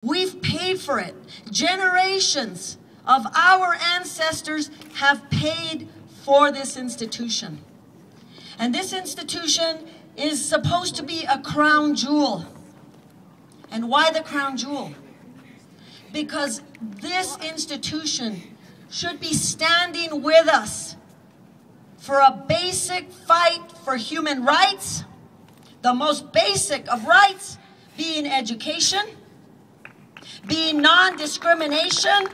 We've paid for it. Generations of our ancestors have paid for this institution. And this institution is supposed to be a crown jewel. And why the crown jewel? Because this institution should be standing with us for a basic fight for human rights, the most basic of rights being education, being non-discrimination,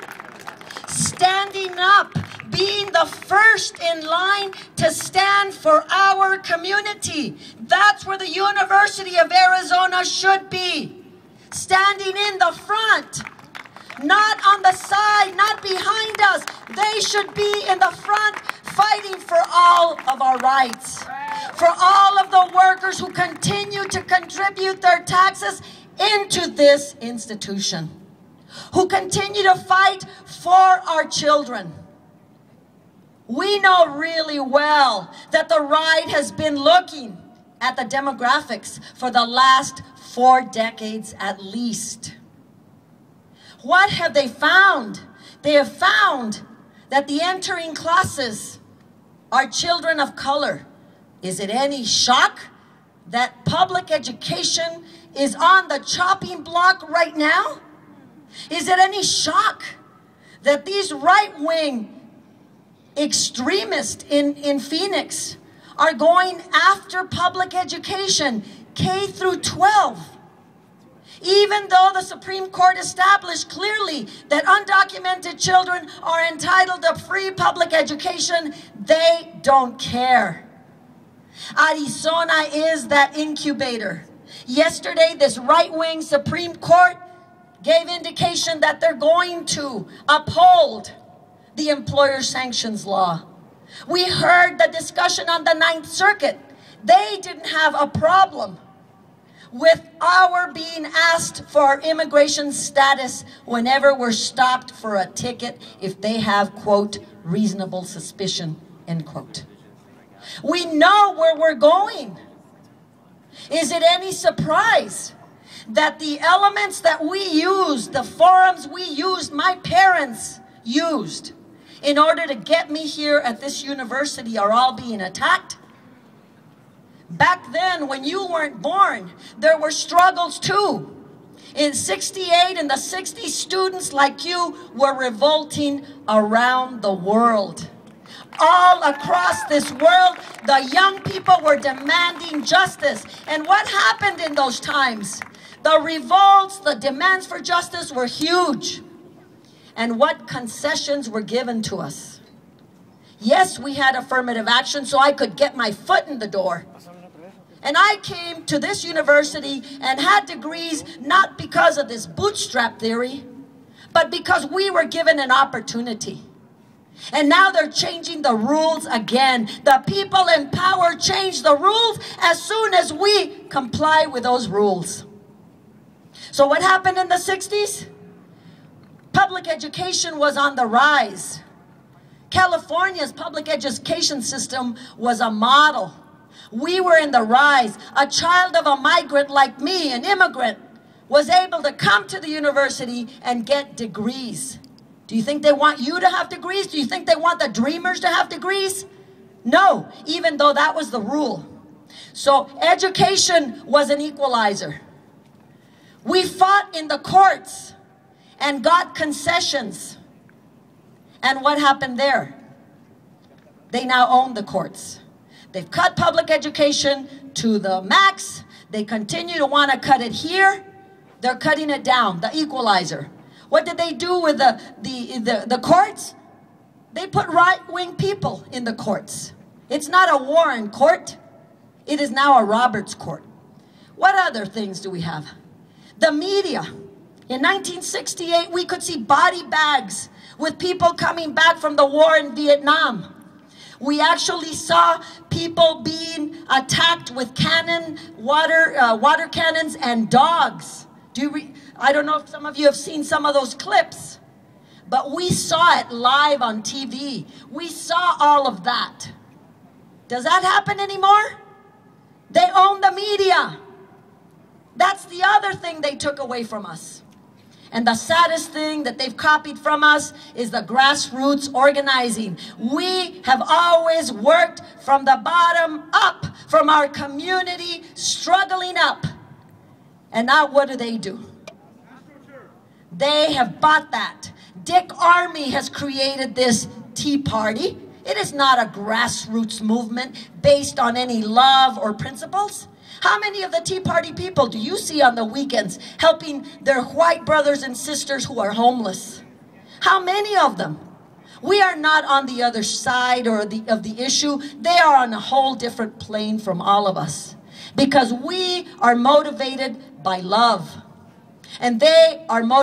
standing up, being the first in line to stand for our community. That's where the University of Arizona should be. Standing in the front, not on the side, not behind us. They should be in the front fighting for all of our rights. For all of the workers who continue to contribute their taxes into this institution, who continue to fight for our children. We know really well that the right has been looking at the demographics for the last 4 decades at least. What have they found? They have found that the entering classes are children of color. Is it any shock that public education is on the chopping block right now? Is it any shock that these right-wing extremists in Phoenix are going after public education, K through 12? Even though the Supreme Court established clearly that undocumented children are entitled to free public education, they don't care. Arizona is that incubator. Yesterday, this right-wing Supreme Court gave indication that they're going to uphold the employer sanctions law. We heard the discussion on the 9th Circuit. They didn't have a problem with our being asked for our immigration status whenever we're stopped for a ticket if they have, quote, reasonable suspicion, end quote. We know where we're going. Is it any surprise that the elements that we used, the forums we used, my parents used, in order to get me here at this university are all being attacked? Back then, when you weren't born, there were struggles too. In '68, in the '60s, students like you were revolting around the world. All across this world, the young people were demanding justice. And what happened in those times? The revolts, the demands for justice were huge. And what concessions were given to us? Yes, we had affirmative action so I could get my foot in the door. And I came to this university and had degrees not because of this bootstrap theory, but because we were given an opportunity. And now they're changing the rules again. The people in power change the rules as soon as we comply with those rules. So what happened in the '60s? Public education was on the rise. California's public education system was a model. We were in the rise. A child of a migrant like me, an immigrant, was able to come to the university and get degrees. Do you think they want you to have degrees? Do you think they want the dreamers to have degrees? No, even though that was the rule. So education was an equalizer. We fought in the courts and got concessions. And what happened there? They now own the courts. They've cut public education to the max. They continue to want to cut it here. They're cutting it down, the equalizer. What did they do with the courts? They put right-wing people in the courts. It's not a Warren court. It is now a Roberts court. What other things do we have? The media. In 1968, we could see body bags with people coming back from the war in Vietnam. We actually saw people being attacked with water cannons and dogs. I don't know if some of you have seen some of those clips, but we saw it live on TV. We saw all of that. Does that happen anymore? They own the media. That's the other thing they took away from us. And the saddest thing that they've copied from us is the grassroots organizing. We have always worked from the bottom up, from our community, struggling up. And now what do? They have bought that. Dick Armey has created this Tea Party. It is not a grassroots movement based on any love or principles. How many of the Tea Party people do you see on the weekends helping their white brothers and sisters who are homeless? How many of them? We are not on the other side of the issue. They are on a whole different plane from all of us, because we are motivated by love, and they are motivated